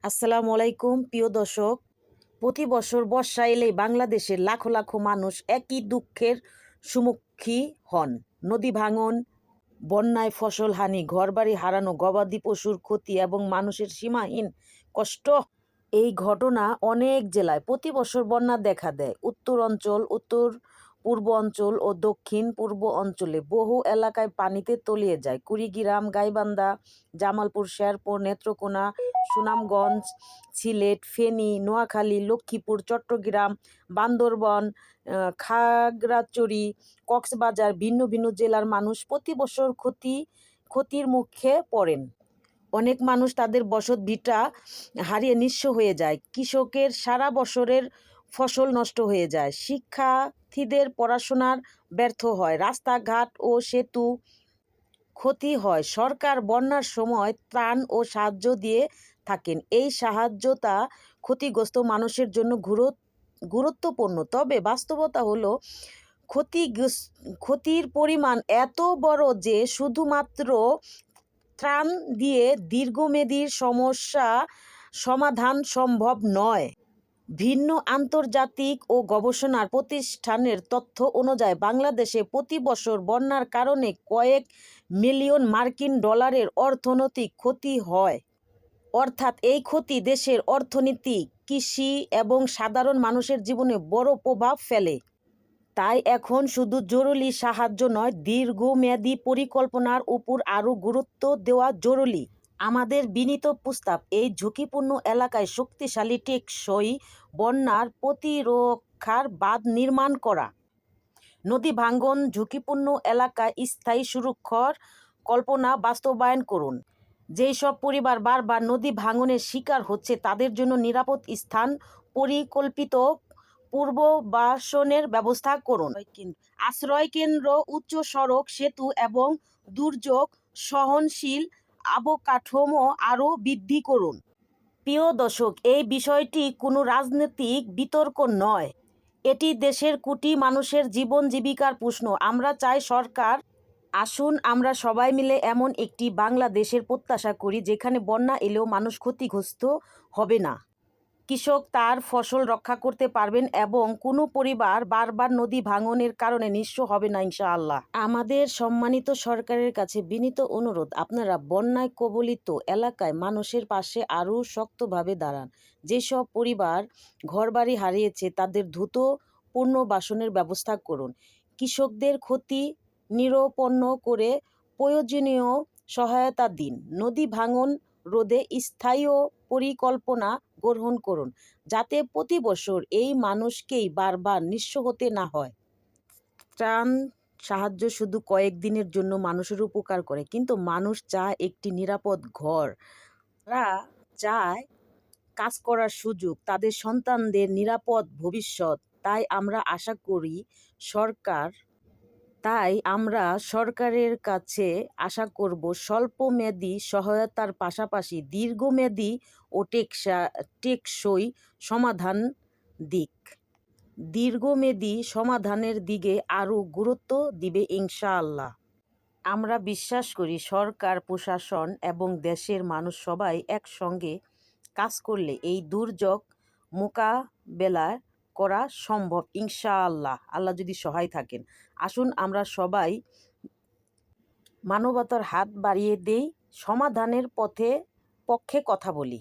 আসসালামু আলাইকুম প্রিয় দর্শক। প্রতি বছর বর্ষা এলেই বাংলাদেশের লাখো লাখো মানুষ একই দুঃখের সম্মুখীন হন। নদী ভাঙন, বন্যায় ফসলহানি, ঘরবাড়ি হারানো, গবাদি পশুর ক্ষতি এবং মানুষের সীমাহীন কষ্ট। এই ঘটনা অনেক জেলায় প্রতি বছর বন্যা দেখা দেয়। উত্তর পূর্ব অঞ্চল ও দক্ষিণ পূর্ব অঞ্চলে বহু এলাকায় পানিতে তলিয়ে যায়। কুড়িগ্রাম, গাইবান্ধা, জামালপুর, শেরপুর, নেত্রকোনা, সুনামগঞ্জ, সিলেট, ফেনী, নোয়াখালী, লক্ষ্মীপুর, চট্টগ্রাম, বান্দরবান, খাগড়াছড়ি, কক্সবাজার ভিন্ন ভিন্ন জেলার মানুষ প্রতি বছর ক্ষতির মুখে পড়েন। অনেক মানুষ তাদের বসতভিটা হারিয়ে নিঃস্ব হয়ে যায়। কৃষকের সারা বছরের ফসল নষ্ট হয়ে যায়। শিক্ষার্থীদের পড়াশোনার ব্যর্থ হয়। রাস্তাঘাট ও সেতু ক্ষতি হয়। সরকার বন্যার সময় ত্রাণ ও সাহায্য দিয়ে থাকেন। এই সাহায্যটা ক্ষতিগ্রস্ত মানুষের জন্য গুরুত্বপূর্ণ, তবে বাস্তবতা হলো ক্ষতির পরিমাণ এত বড় যে শুধুমাত্র ত্রাণ দিয়ে দীর্ঘমেয়াদী সমস্যা সমাধান সম্ভব নয়। ভিন্ন আন্তর্জাতিক ও গবেষণার প্রতিষ্ঠানের তথ্য অনুযায়ী বাংলাদেশে প্রতি বছর বন্যার কারণে কয়েক মিলিয়ন মার্কিন ডলারের অর্থনৈতিক ক্ষতি হয়। অর্থাৎ এই ক্ষতি দেশের অর্থনীতি, কৃষি এবং সাধারণ মানুষের জীবনে বড় প্রভাব ফেলে। তাই এখন শুধু জরুরি সাহায্য নয়, দীর্ঘমেয়াদী পরিকল্পনার উপর আরও গুরুত্ব দেওয়া জরুরি। আমাদের বিনীত প্রস্তাব, এই ঝুঁকিপূর্ণ এলাকায় শক্তিশালী টেকসই বন্যার প্রতিরক্ষার বাঁধ নির্মাণ করা। নদী ভাঙন ঝুঁকিপূর্ণ এলাকায় স্থায়ী সুরক্ষার কল্পনা বাস্তবায়ন করুন। যেই সব পরিবার বারবার নদী ভাঙনের শিকার হচ্ছে তাদের জন্য নিরাপদ স্থান, পরিকল্পিত পুনর্বাসনের ব্যবস্থা করুন। আশ্রয়কেন্দ্র, উচ্চ সড়ক, সেতু এবং দুর্যোগ সহনশীল অবকাঠামো আরও বৃদ্ধি করুন। প্রিয় দর্শক, এই বিষয়টি কোনো রাজনৈতিক বিতর্ক নয়, এটি দেশের কোটি মানুষের জীবন জীবিকার প্রশ্ন। আমরা চাই সরকার, আসুন আমরা সবাই মিলে এমন একটি বাংলাদেশের প্রত্যাশা করি যেখানে বন্যা এলেও মানুষ ক্ষতিগ্রস্ত হবে না, কৃষক তার ফসল রক্ষা করতে পারবেন এবং কোনো পরিবার বারবার নদী ভাঙনের কারণে নিঃস্ব হবে না, ইনশাআল্লাহ। আমাদের সম্মানিত সরকারের কাছে বিনীত অনুরোধ, আপনারা বন্যায় কবলিত এলাকায় মানুষের পাশে আরও শক্তভাবে দাঁড়ান। যেসব পরিবার ঘরবাড়ি হারিয়েছে তাদের দ্রুত পুনর্বাসনের ব্যবস্থা করুন। কৃষকদের ক্ষতি নিরূপণ করে প্রয়োজনীয় সহায়তা দিন। নদী ভাঙন রোধে স্থায়ী পরিকল্পনা গ্রহণ করুন, যাতে প্রতি বছর এই মানুষকেই বারবার নিঃস্ব হতে না হয়। ত্রাণ সাহায্য শুধু কয়েকদিনের জন্য মানুষের উপকার করে, কিন্তু মানুষ চায় একটি নিরাপদ ঘর, তারা চায় কাজ করার সুযোগ, তাদের সন্তানদের নিরাপদ ভবিষ্যৎ। তাই আমরা সরকারের কাছে আশা করব স্বল্পমেয়াদী সহায়তার পাশাপাশি দীর্ঘমেয়াদী ও টেকসই সমাধানের দিকে আরও গুরুত্ব দিবে, ইনশাআল্লাহ। আমরা বিশ্বাস করি সরকার, প্রশাসন এবং দেশের মানুষ সবাই একসঙ্গে কাজ করলে এই দুর্যোগ মোকাবেলা করা সম্ভব, ইনশাআল্লাহ। আল্লাহ যদি সহায় থাকেন, আসুন আমরা সবাই মানবতার হাত বাড়িয়ে দেই, সমাধানের পক্ষে কথা বলি।